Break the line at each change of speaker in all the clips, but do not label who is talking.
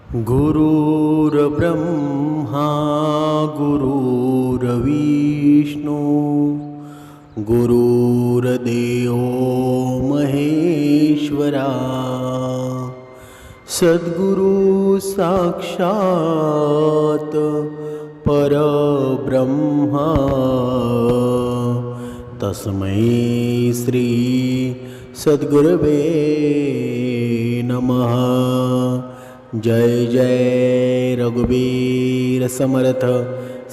गुरुर्ब्रह्मा गुरुर्विष्णू गुरुर्देव महेश्वरा सद्गुरु साक्षात परब्रह्मा तस्मै श्री सद्गुरवे नमः। जय जय रघुवीर समर्थ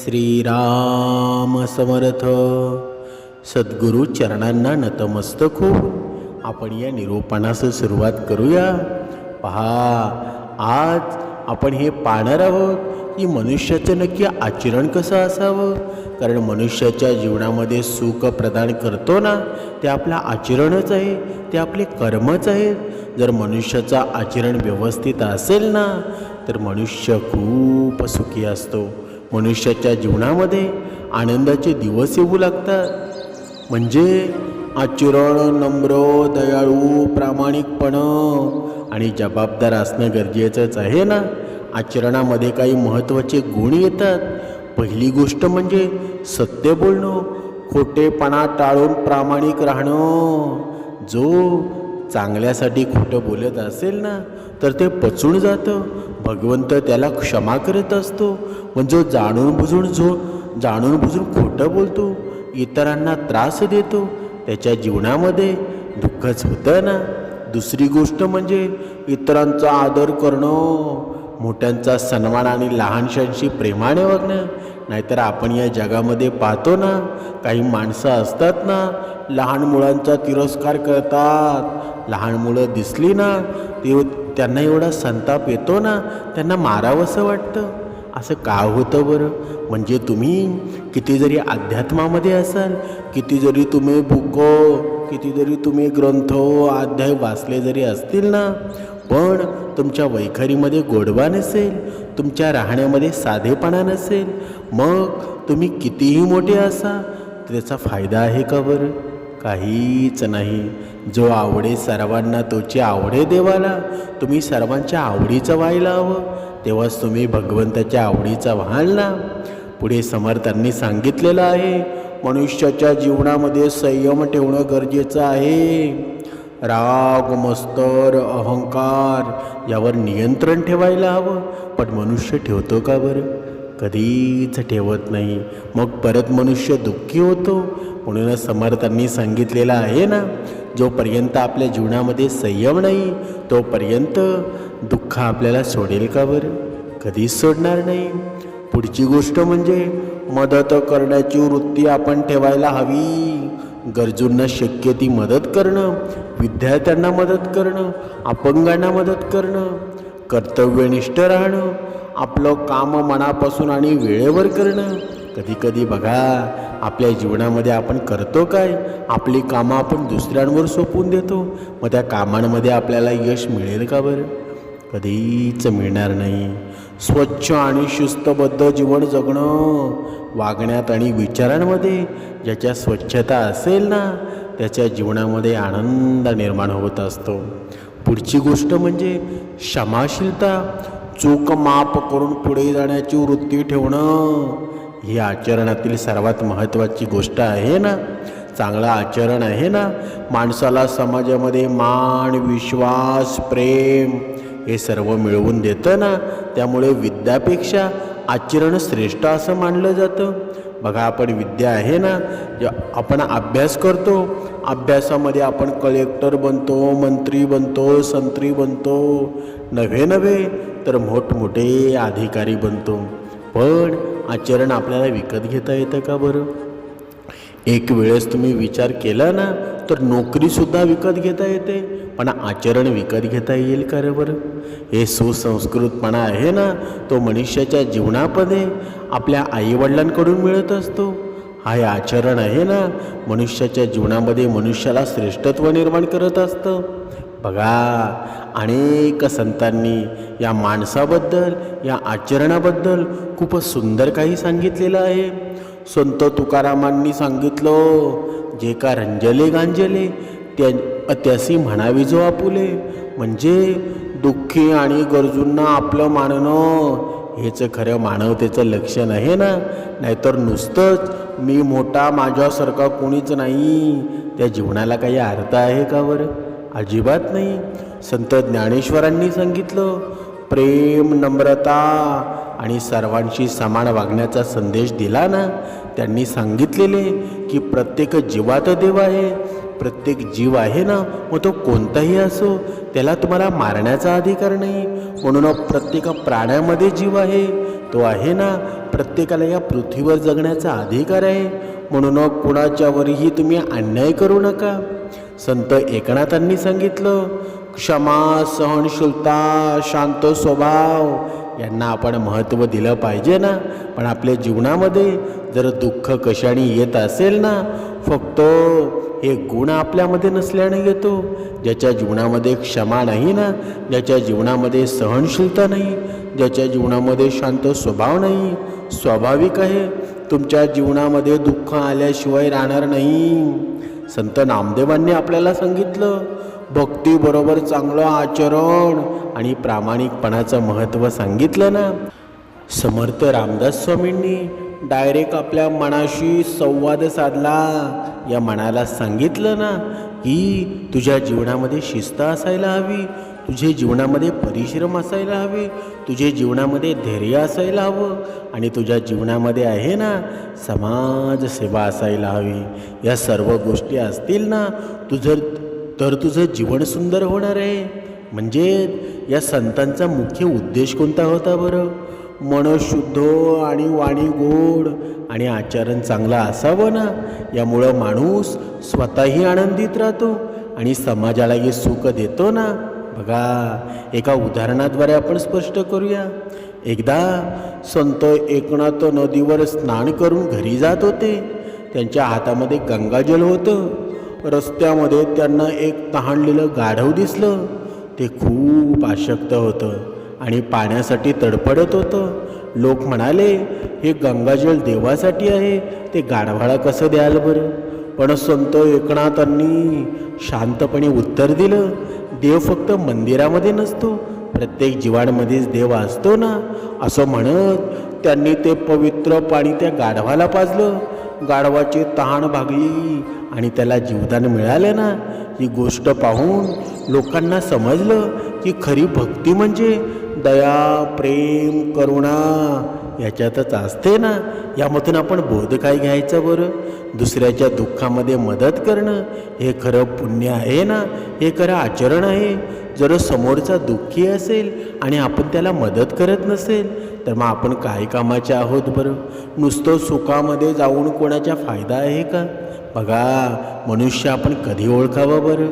श्रीराम समर्थ। सद्गुरु चरणांना नतमस्तक हो आपण या निरूपणास सुरुवात करूया। पहा, आज आपण हे पाहणार आहोत की मनुष्याचं नक्की आचरण कसं असावं। कारण मनुष्याच्या जीवनामध्ये सुख प्रदान करतो ना, ते आपलं आचरणच आहे, ते आपले कर्मच आहेत। जर मनुष्याचं आचरण व्यवस्थित असेल ना, तर मनुष्य खूप सुखी असतो। मनुष्याच्या जीवनामध्ये आनंदाचे दिवस येऊ लागतात। म्हणजे आचरण नम्र, दयाळू, प्रामाणिकपण आणि जबाबदार असणं गरजेचंच आहे ना। आचरणामध्ये काही महत्त्वाचे गुण येतात। पहिली गोष्ट म्हणजे सत्य बोलणं, खोटेपणा टाळून प्रामाणिक राहणं। जो चांगल्यासाठी खोटं बोलत असेल ना, तर ते पचून जातं। भगवंत त्याला क्षमा करत असतो। म्हणजे जाणून बुजून खोटं बोलतो, इतरांना त्रास देतो, त्याच्या जीवनामध्ये दुःखच होतं ना। दुसरी गोष्ट म्हणजे इतरांचा आदर करणं, मोठ्यांचा सन्मान आणि लहानशांशी प्रेमाने वागणं। नाहीतर आपण या जगामध्ये पाहतो ना, काही माणसं असतात ना, लहान मुलांचा तिरस्कार करतात। लहान मुलं दिसली ना, त्यांना एवढा संताप येतो ना, त्यांना मारावंसं वाटतं। असं का होतं बरं? म्हणजे तुम्ही किती जरी अध्यात्मामध्ये असाल, किती जरी तुम्ही किती जरी तुम्ही ग्रंथ अध्याय वाचले जरी असतील ना, पण तुमच्या वैखरीमध्ये गोडवा नसेल, तुमच्या राहण्यामध्ये साधेपणा नसेल, मग तुम्ही कितीही मोठे असा, त्याचा फायदा आहे का बरं? काहीच नाही। जो आवडे सर्वांना तोची आवडे देवाला। तुम्ही सर्वांच्या आवडीचं व्हायला हवं, तेव्हाच तुम्ही भगवंताच्या आवडीचा व्हाल ना। पुढे समर्थांनी सांगितलेलं आहे, मनुष्याच्या जीवनामध्ये संयम ठेवणं गरजेचं आहे। राग, मत्सर, अहंकार यावर नियंत्रण ठेवायला हवं। पण मनुष्य ठेवतो का बरं? कधीच ठेवत नाही। मग परत मनुष्य दुःखी होतो। म्हणूनच समर्थांनी सांगितलेलं आहे ना, जोपर्यंत आपल्या जीवनामध्ये संयम नाही, तोपर्यंत दुःख आपल्याला सोडेल का बरं? कधीच सोडणार नाही। पुढची गोष्ट म्हणजे मदत करण्याची वृत्ती आपण ठेवायला हवी। गरजूंना शक्य ती मदत करणं, विद्यार्थ्यांना मदत करणं, अपंगांना मदत करणं, कर्तव्यनिष्ठ राहणं, आपलं काम मनापासून आणि वेळेवर करणं। कधी बघा, आपल्या जीवनामध्ये आपण करतो काय? आपली कामं आपण दुसऱ्यांवर सोपवून देतो। मग त्या कामांमध्ये आपल्याला यश मिळेल का बरं? कधीच मिळणार नाही। स्वच्छ आणि शिस्तबद्ध जीवन जगणं, वागण्यात आणि विचारांमध्ये ज्याच्या स्वच्छता असेल ना, त्याच्या जीवनामध्ये आनंद निर्माण होत असतो। पुढची गोष्ट म्हणजे क्षमाशीलता, चूक माफ करून पुढे जाण्याची वृत्ती ठेवणं। ही आचरणातील सर्वात महत्त्वाची गोष्ट आहे ना। चांगलं आचरण आहे ना, माणसाला समाजामध्ये मान, विश्वास, प्रेम हे सर्व मिळवून देतं ना। त्यामुळे विद्यापेक्षा आचरण श्रेष्ठ असं मानलं जातं। बघा, आपण विद्या आहे ना, आपण अभ्यास करतो, अभ्यासामध्ये आपण कलेक्टर बनतो, मंत्री बनतो, संत्री बनतो, नव्हे तर मोठमोठे अधिकारी बनतो। पण आचरण आपल्याला विकत घेता येतं का बरं? एक वेळेस तुम्ही विचार केला ना, तर नोकरीसुद्धा विकत घेता येते, पण आचरण विकत घेता येईल का रे बरं? हे सुसंस्कृतपणा आहे ना, तो मनुष्याच्या जीवनामध्ये आपल्या आईवडिलांकडून मिळत असतो। हा आचरण आहे ना, मनुष्याच्या जीवनामध्ये मनुष्याला श्रेष्ठत्व निर्माण करत असतं। बघा, अनेक संतांनी या माणसाबद्दल, या आचरणाबद्दल खूप सुंदर काही सांगितलेलं आहे। संत तुकारामांनी सांगितलं, जे का रंजले गांजले त्यासी म्हणावी जो आपुले। म्हणजे दुःखी आणि गरजूंना आपलं मानणं हेच खरं मानवतेचं लक्षण आहे ना. नाहीतर नुसतंच मी मोठा माझ्यासारखा कोणीच नाही, त्या जीवनाला काही अर्थ आहे का बरं? अजिबात नाही. संत ज्ञानेश्वरांनी सांगितलं, प्रेम, नम्रता आणि सर्वांशी समान वागण्याचा संदेश दिला ना. त्यांनी सांगितलेले की प्रत्येक जीवात देव आहे. प्रत्येक जीव आहे ना, मग तो कोणताही असो, त्याला तुम्हाला मारण्याचा अधिकार नाही. म्हणून प्रत्येक प्राण्यामध्ये जीव आहे, तो आहे ना. प्रत्येकाला या पृथ्वीवर जगण्याचा अधिकार आहे. म्हणून कुणाच्यावरही तुम्ही अन्याय करू नका. संत एकनाथांनी सांगितलं, क्षमा, सहनशीलता, शांत स्वभाव यांना आपण महत्त्व दिलं पाहिजे ना. पण आपल्या जीवनामध्ये जर दुःख कशाने येत असेल ना, फक्त हे गुण आपल्यामध्ये नसल्याने येतो. ज्याच्या जीवनामध्ये क्षमा नाही ना, ज्याच्या जीवनामध्ये सहनशीलता नाही, ज्याच्या जीवनामध्ये शांत स्वभाव नाही, स्वाभाविक आहे तुमच्या जीवनामध्ये दुःख आल्याशिवाय राहणार नाही. संत नामदेवांनी आपल्याला सांगितलं, भक्तीबरोबर चांगलं आचरण आणि प्रामाणिकपणाचं महत्त्व सांगितलं ना. समर्थ रामदास स्वामींनी डायरेक्ट आपल्या मनाशी संवाद साधला. या मनाला सांगितलं ना की तुझ्या जीवनामध्ये शिस्त असायला हवी, तुझ्या जीवनामध्ये परिश्रम असायला हवे, तुझ्या जीवनामध्ये धैर्य असायला हवं आणि तुझ्या जीवनामध्ये आहे ना समाजसेवा असायला हवी. या सर्व गोष्टी असतील ना तर तुझं जीवन सुंदर होणार आहे. म्हणजे या संतांचा मुख्य उद्देश कोणता होता बरं? मन शुद्ध आणि वाणी गोड आणि आचरण चांगलं असावं ना. यामुळं माणूस स्वतःही आनंदित राहतो आणि समाजालाही सुख देतो ना. बघा, एका उदाहरणाद्वारे आपण स्पष्ट करूया. एकदा संत एकनाथ नदीवर स्नान करून घरी जात होते. त्यांच्या हातामध्ये गंगाजल होतं. रस्त्यामध्ये त्यांना एक तहानलेलं गाढव दिसलं. ते खूप अशक्त होतं आणि पाण्यासाठी तडफडत होतं. लोक म्हणाले, हे गंगाजल देवासाठी आहे, ते गाढवाला कसं द्याल बरं? पण संत एकनाथांनी शांतपणे उत्तर दिलं, देव फक्त मंदिरामध्ये नसतो, प्रत्येक जीवांमध्येच देव असतो ना. असं म्हणत त्यांनी ते पवित्र पाणी त्या गाढवाला पाजलं. गाढवाची तहान भागली आणि त्याला जीवदान मिळालं ना. ही गोष्ट पाहून लोकांना समजलं की खरी भक्ती म्हणजे दया, प्रेम, करुणा याच्यातच असते ना. यामधून आपण बोध काय घ्यायचं बरं? दुसऱ्याच्या दुःखामध्ये मदत करणं हे खरं पुण्य आहे ना, हे खरं आचरण आहे. जर समोरचा दुःखी असेल आणि आपण त्याला मदत करत नसेल तर मग आपण काय कामाचे आहोत बरं? नुसतं सुखामध्ये जाऊन कोणाचा फायदा आहे का? बघा, मनुष्य आपण कधी ओळखावं बरं?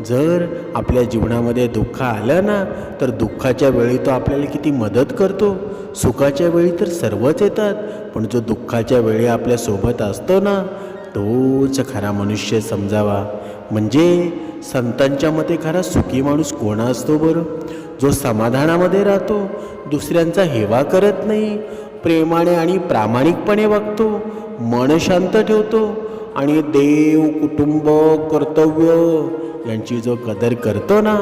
जर आपल्या जीवनामध्ये दुःख आलं ना तर दुःखाच्या वेळी तो आपल्याला किती मदत करतो. सुखाच्या वेळी तर सर्वच येतात, पण जो दुःखाच्या वेळी आपल्यासोबत असतो ना तोच खरा मनुष्य समजावा. म्हणजे संतांच्या मते खरा सुखी माणूस कोण असतो बरं? जो समाधानामध्ये राहतो, दुसऱ्यांचा हेवा करत नाही, प्रेमाने आणि प्रामाणिकपणे वागतो, मन शांत ठेवतो आणि देव, कुटुंब, कर्तव्य यांची जो कदर करतो ना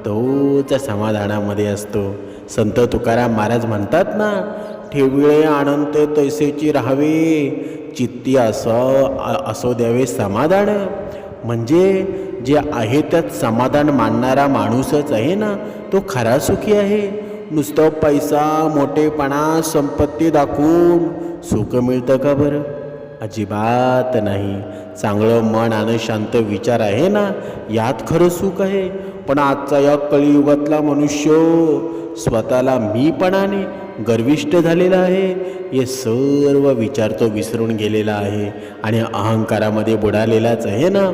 तोच समाधानामध्ये असतो. संत तुकाराम महाराज म्हणतात ना, ठेविळे आनंद तैसेची राहावे, चित्ती असो द्यावे समाधान. म्हणजे जे आहे त्यात समाधान मानणारा माणूसच आहे ना तो खरा सुखी आहे. नुसतं पैसा, मोठेपणा, संपत्ती दाखवून सुख मिळतं का बरं? अजिबात नाही. चांगलं मन आणि शांत विचार आहे ना यात खरं सुख आहे. पण आजचा या कलियुगातला मनुष्य स्वतःला मीपणाने गर्विष्ठ झालेला आहे. हे सर्व विचार तो विसरून गेलेला आहे आणि अहंकारामध्ये बुडालेलाच आहे ना.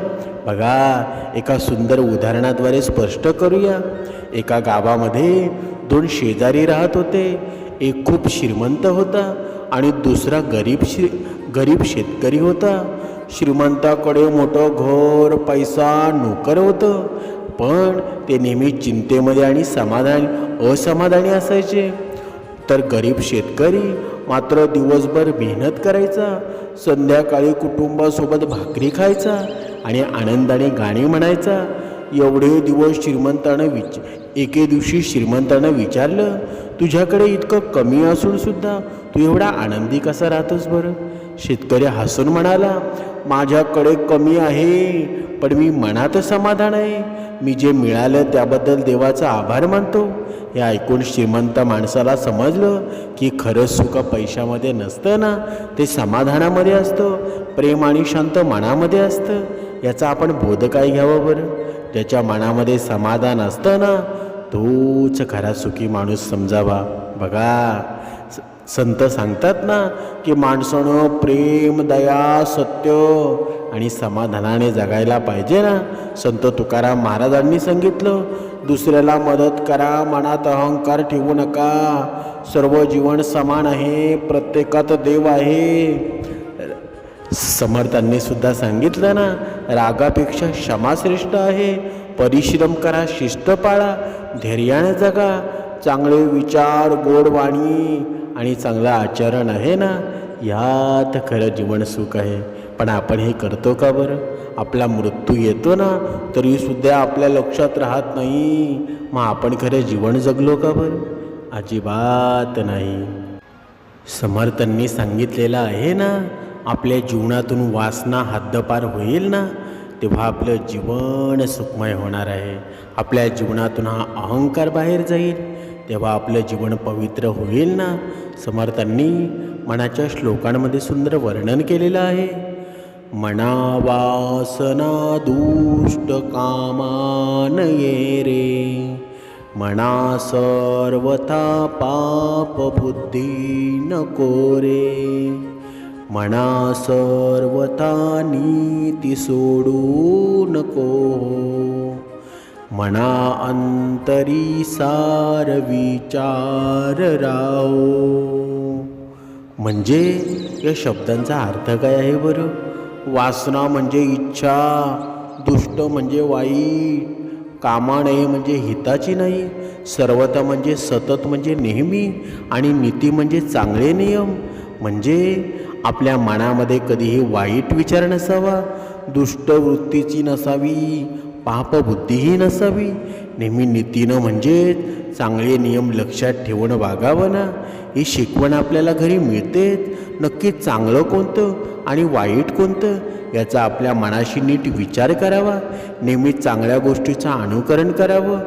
बघा, एका सुंदर उदाहरणाद्वारे स्पष्ट करूया. एका गावामध्ये दोन शेजारी राहत होते. एक खूप श्रीमंत होता आणि दुसरा गरीब शेतकरी होता. श्रीमंताकडे मोठं घर, पैसा, नोकर होतं, पण ते नेहमी चिंतेमध्ये आणि असमाधानी असायचे. तर गरीब शेतकरी मात्र दिवसभर मेहनत करायचा, संध्याकाळी कुटुंबासोबत भाकरी खायचा आणि आनंदाने गाणी म्हणायचा. एवढे दिवस एके दिवशी श्रीमंतानं विचारलं, तुझ्याकडे इतकं कमी असून सुद्धा तू एवढा आनंदी कसा राहतोस बरं? शेतकरी हसून म्हणाला, माझ्याकडे कमी आहे पण मी मनात समाधान आहे. मी जे मिळालं त्याबद्दल देवाचा आभार मानतो. हे ऐकून श्रीमंत माणसाला समजलं की खरं सुख पैशामध्ये नसतं ना, ते समाधानामध्ये असतं, प्रेम आणि शांत मनामध्ये असतं. याचा आपण बोध काय घ्यावं बरं? ज्याच्या मनामध्ये समाधान असतं ना, तोच खरा सुखी माणूस समजावा. बघा, संत सांगतात ना की माणसानं प्रेम, दया, सत्य आणि समाधानाने जगायला पाहिजे ना. संत तुकाराम महाराजांनी सांगितलं, दुसऱ्याला मदत करा, मनात अहंकार ठेवू नका, सर्व जीवन समान आहे, प्रत्येकात देव आहे. समर्थांनी सुद्धा सांगितलं ना, रागापेक्षा क्षमा श्रेष्ठ आहे. परिश्रम करा, शिस्त पाळा, धैर्याने जगा. चांगले विचार, गोड वाणी आणि चांगलं आचरण आहे ना, यात खरं जीवन सुख आहे. पण आपण हे करतो का बरं? आपला मृत्यू येतो ना, तरीसुद्धा आपल्या लक्षात राहत नाही. मग आपण खरं जीवन जगलो का बरं? अजिबात नाही. समर्थांनी सांगितलेलं आहे ना, आपल्या जीवनातून वासना हद्दपार होईल ना, तेव्हा आपलं जीवन सुखमय होणार आहे. आपल्या जीवनातून हा अहंकार बाहेर जाईल, तेव्हा आपलं जीवन पवित्र होईल ना. समर्थांनी मनाच्या श्लोकांमध्ये सुंदर वर्णन केलेलं आहे. मना वासना दुष्ट कामान ये रे, मना सर्वथा पाप बुद्धी नको रे, मना सर्वथा नीती सोडू नको, मना अंतरी सार विचार राहो. म्हणजे या शब्दांचा अर्थ काय आहे बरं? वासना म्हणजे इच्छा, दुष्ट म्हणजे वाईट, कामा नये म्हणजे हिताची नाही, सर्वथा म्हणजे सतत म्हणजे नेहमी, आणि नीती म्हणजे चांगले नियम. म्हणजे आपल्या मनामध्ये कधीही वाईट विचार नसावा, दुष्ट वृत्तीची नसावी, पापबुद्धीही नसावी. नेहमी नीतीनं म्हणजे चांगले नियम लक्षात ठेवून वागावं ना. ही शिकवण आपल्याला घरी मिळतेच. नक्की चांगलं कोणतं आणि वाईट कोणतं याचा आपल्या मनाशी नीट विचार करावा. नेहमी चांगल्या गोष्टीचं अनुकरण करावं.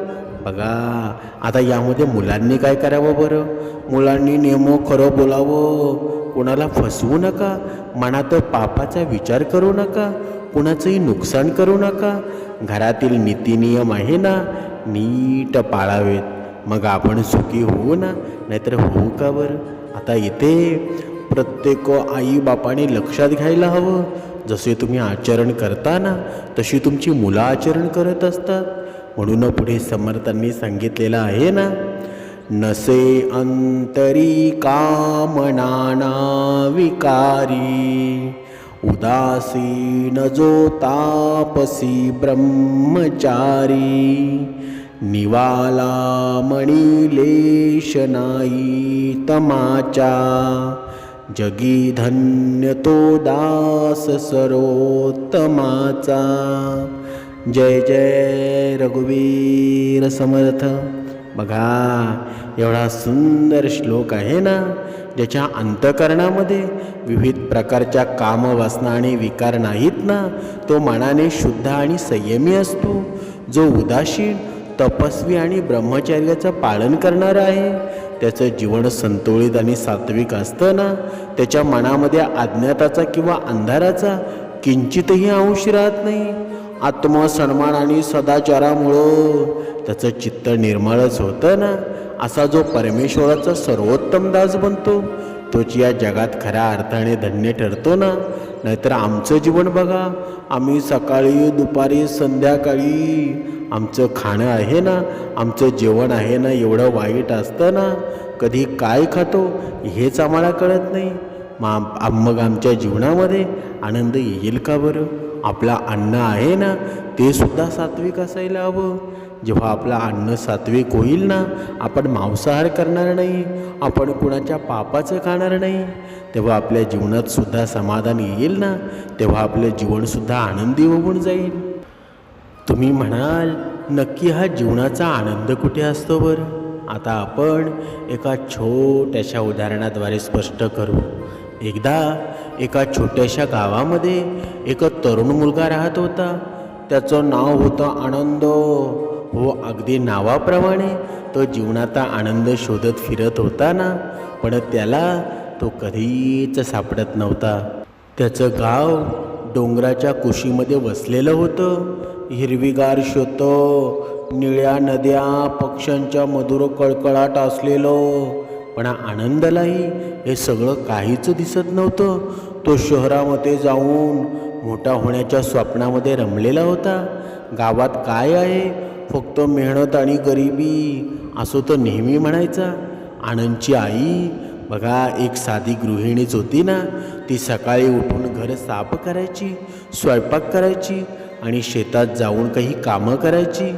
बघा, आता यामध्ये मुलांनी काय करावं बरं? मुलांनी नेमकं खरं बोलावं, कोणाला फसवू नका, मनात पापाचा विचार करू नका, कोणाचंही नुकसान करू नका. घरातील नीतिनियम आहे ना, नीट पाळावेत. मग आपण सुखी होऊ ना, नाहीतर होऊ का बरं? आता इथे प्रत्येक आई बापाने लक्षात घ्यायला हवं, जसे तुम्ही आचरण करता ना, तशी तुमची मुलं आचरण करत असतात. म्हणून पुढे समर्थांनी सांगितलेलं आहे ना, नसे अंतरी कामनाना विकारी, उदासीन जो तापसी ब्रह्मचारी, निवाला मणी लेश नाही तमाचा, जगी धन्य तो दास सर्वोत्तमाचा. जय जय रघुवीर समर्थ. बघा, एवढा सुंदर श्लोक आहे ना, ज्याच्या अंतःकरणामध्ये विविध प्रकारच्या कामवासना आणि विकार नाहीत ना, तो मनाने शुद्ध आणि संयमी असतो. जो उदासीन, तपस्वी आणि ब्रह्मचर्याचं पालन करणारा आहे, त्याचं जीवन संतुलित आणि सात्विक असतं ना. त्याच्या मनामध्ये अज्ञाताचा किंवा अंधाराचा किंचितही अंश राहत नाही. आत्मसन्मान आणि सदाचारामुळं त्याचं चित्त निर्मळच होतं ना. असा जो परमेश्वराचा सर्वोत्तम दास बनतो, तोच या जगात खऱ्या अर्थाने धन्य ठरतो ना. नाहीतर आमचं जीवन बघा, आम्ही सकाळी, दुपारी, संध्याकाळी आमचं खाणं आहे ना, आमचं जेवण आहे ना, एवढं वाईट असतं ना. कधी काय खातो हेच आम्हाला कळत नाही. मग आमच्या जीवनामध्ये आनंद येईल का बरं? आपला अन्न आहे ना, ते सुद्धा सात्विक असायला हवं. जेव्हा आपला अन्न सात्विक होईल ना, आपण मांसाहार करणार नाही, आपण कुणाच्या पापाचं खाणार नाही, तेव्हा आपल्या जीवनात सुद्धा समाधान येईल ना. तेव्हा आपलं जीवनसुद्धा आनंदी होऊन जाईल. तुम्ही म्हणाल, नक्की हा जीवनाचा आनंद कुठे असतो बरं? आता आपण एका छोट्याशा उदाहरणाद्वारे स्पष्ट करू. एकदा एका छोट्याशा गावामध्ये एक तरुण मुलगा राहत होता. त्याचं नाव होतं आनंद. हो, अगदी नावाप्रमाणे तो जीवनाचा आनंद शोधत फिरत होता ना, पण त्याला तो कधीच सापडत नव्हता. त्याचं गाव डोंगराच्या कुशीमध्ये वसलेलं होतं. हिरवीगार शेतं, निळ्या नद्या, पक्ष्यांच्या मधुर कळकळाट असलेलं. पण आनंदालाही हे सगळं काहीच दिसत नव्हतं. तो शहरामध्ये जाऊन मोठा होण्याच्या स्वप्नामध्ये रमलेला होता. गावात काय आहे, फक्त मेहनत आणि गरिबी, असं तो नेहमी म्हणायचा. आनंदची आई बघा एक साधी गृहिणीच होती ना. ती सकाळी उठून घर साफ करायची, स्वयंपाक करायची आणि शेतात जाऊन काही कामं करायची.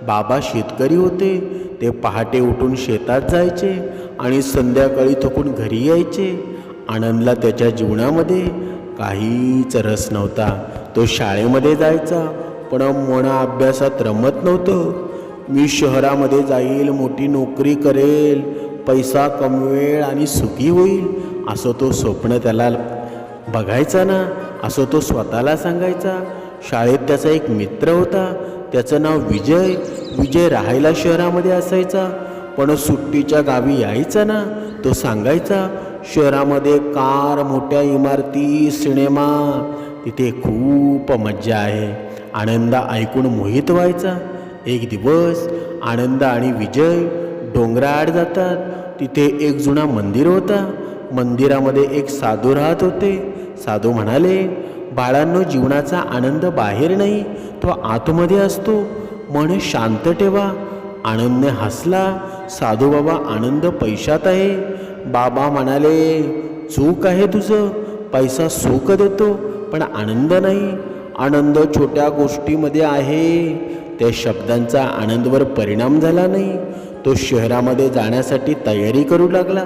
बाबा शेतकरी होते. ते पहाटे उठून शेतात जायचे आणि संध्याकाळी थकून घरी यायचे. आनंदला त्याच्या जीवनामध्ये काहीच रस नव्हता. तो शाळेमध्ये जायचा, पण मन अभ्यासात रमत नव्हतं. मी शहरामध्ये जाईल, मोठी नोकरी करेल, पैसा कमवेल आणि सुखी होईल, असं तो स्वप्न त्याला बघायचा ना, असं तो स्वतःला सांगायचा. शाळेत त्याचा एक मित्र होता. त्याचं नाव विजय. विजय राहायला शहरामध्ये असायचा, पण सुट्टीच्या गावी यायचा ना, तो सांगायचा, शहरामध्ये कार, मोठ्या इमारती, सिनेमा, तिथे खूप मज्जा आहे. आनंद ऐकून मोहित व्हायचा. एक दिवस आनंद आणि विजय डोंगराआड जातात. तिथे एक जुना मंदिर होता. मंदिरामध्ये एक साधू राहत होते. साधू म्हणाले, बाळांनो, जीवनाचा आनंद बाहेर नाही, तो आतमध्ये असतो. मन शांत ठेवा. आनंदने हसला. साधू बाबा, आनंद पैशात आहे. बाबा म्हणाले, चूक आहे तुझं. पैसा सुख देतो, पण आनंद नाही. आनंद छोट्या गोष्टीमध्ये आहे. त्या शब्दांचा आनंदवर परिणाम झाला नाही. तो शहरामध्ये जाण्यासाठी तयारी करू लागला.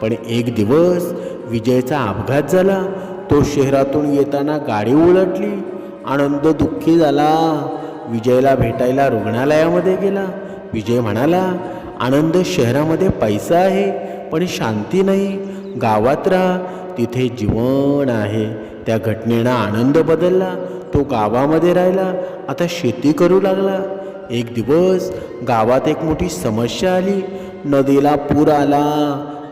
पण एक दिवस विजयचा अपघात झाला. तो शहरातून येताना गाडी उलटली. आनंद दुःखी झाला. विजयला भेटायला रुग्णालयामध्ये गेला. विजय म्हणाला, आनंद, शहरामध्ये पैसा आहे पण शांती नाही. गावात राहा, तिथे जीवन आहे. त्या घटनेनं आनंद बदलला. तो गावामध्ये राहिला. आता शेती करू लागला. एक दिवस गावात एक मोठी समस्या आली. नदीला पूर आला.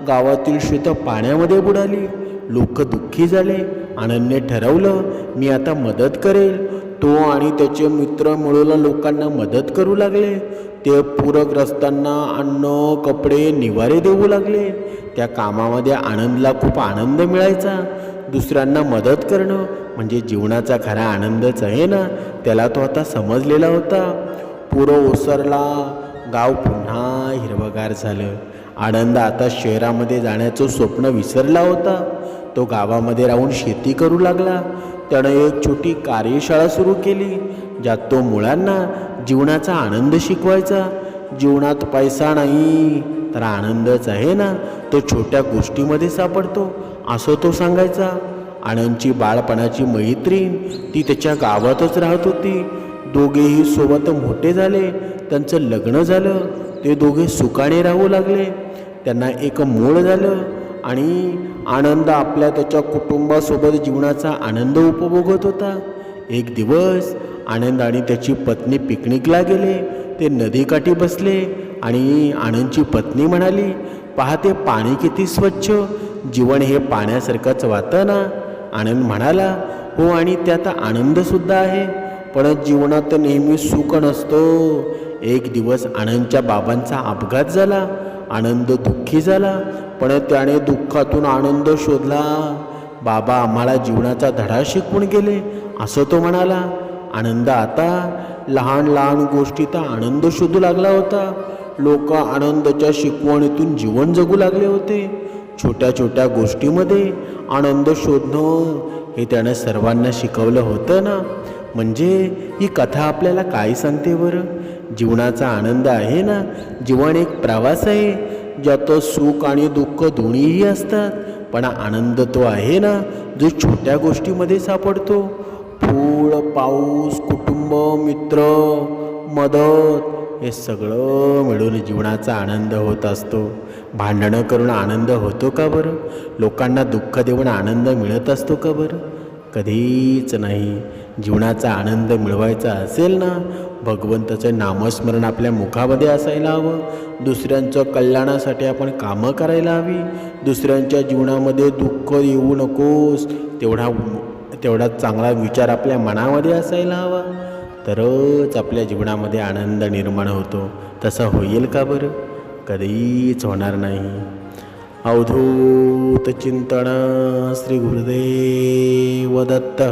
गावातील शेतं पाण्यामध्ये बुडाली. लोक दुःखी झाले. आनंदने ठरवलं, मी आता मदत करेल. तो आणि त्याचे मित्र मिळून लोकांना मदत करू लागले. ते पूरग्रस्तांना अन्न, कपडे, निवारे देऊ लागले. त्या कामामध्ये आनंदला खूप आनंद मिळायचा. दुसऱ्यांना मदत करणं म्हणजे जीवनाचा खरा आनंदच आहे ना, त्याला तो आता समजलेला होता. पूर ओसरला. गाव पुन्हा हिरवगार झालं. आनंद आता शहरामध्ये जाण्याचं स्वप्न विसरला होता. तो गावामध्ये राहून शेती करू लागला. त्यानं एक छोटी कार्यशाळा सुरू केली, ज्यात तो मुलांना जीवनाचा आनंद शिकवायचा. जीवनात पैसा नाही तर आनंदच आहे ना, तो छोट्या गोष्टीमध्ये सापडतो, असं तो सांगायचा. आनंदची बाळपणाची मैत्रीण ती त्याच्या गावातच राहत होती. दोघेही सोबत मोठे झाले. त्यांचं लग्न झालं. ते दोघे सुखाने राहू लागले. त्यांना एक मूल झालं आणि आनंद आपल्या त्याच्या कुटुंबासोबत जीवनाचा आनंद उपभोगत होता. एक दिवस आनंद आणि त्याची पत्नी पिकनिकला गेले. ते नदीकाठी बसले आणि आनंदची पत्नी म्हणाली, पाहते पाणी किती स्वच्छ, जीवन हे पाण्यासारखंच वाहतं ना. आनंद म्हणाला, हो, आणि त्यात आनंदसुद्धा आहे, पण जीवनात नेहमी सुख नसतो. एक दिवस आनंदच्या बाबांचा अपघात झाला. आनंद दुःखी झाला, पण त्याने दुःखातून आनंद शोधला. बाबा आम्हाला जीवनाचा धडा शिकवून गेले, असं तो म्हणाला. आनंद आता लहान लहान गोष्टीत आनंद शोधू लागला होता. लोक आनंदाच्या शिकवणीतून जीवन जगू लागले होते. छोट्या छोट्या गोष्टीमध्ये आनंद शोधणं हे त्यानं सर्वांना शिकवलं होतं ना. म्हणजे ही कथा आपल्याला काय सांगते बरं? जीवनाचा आनंद आहे ना, जीवन एक प्रवास आहे, ज्यात सुख आणि दुःख दोन्हीही असतात. पण आनंद तो आहे ना, जो छोट्या गोष्टीमध्ये सापडतो. फूल, पाऊस, कुटुंब, मित्र, मदत हे सगळं मिळून जीवनाचा आनंद होत असतो. भांडणं करून आनंद होतो का बरं? लोकांना दुःख देऊन आनंद मिळत असतो का बरं? कधीच नाही. जीवनाचा आनंद मिळवायचा असेल ना, भगवंताचं नामस्मरण आपल्या मुखामध्ये असायला हवं. दुसऱ्यांच्या कल्याणासाठी आपण कामं करायला हवी. दुसऱ्यांच्या जीवनामध्ये दुःख येऊ नकोस तेवढा चांगला विचार आपल्या मनामध्ये असायला हवा. तरच आपल्या जीवनामध्ये आनंद निर्माण होतो. तसं होईल का बरं? कधीच होणार नाही. अवधूत चिंतन. श्री गुरुदेव दत्त.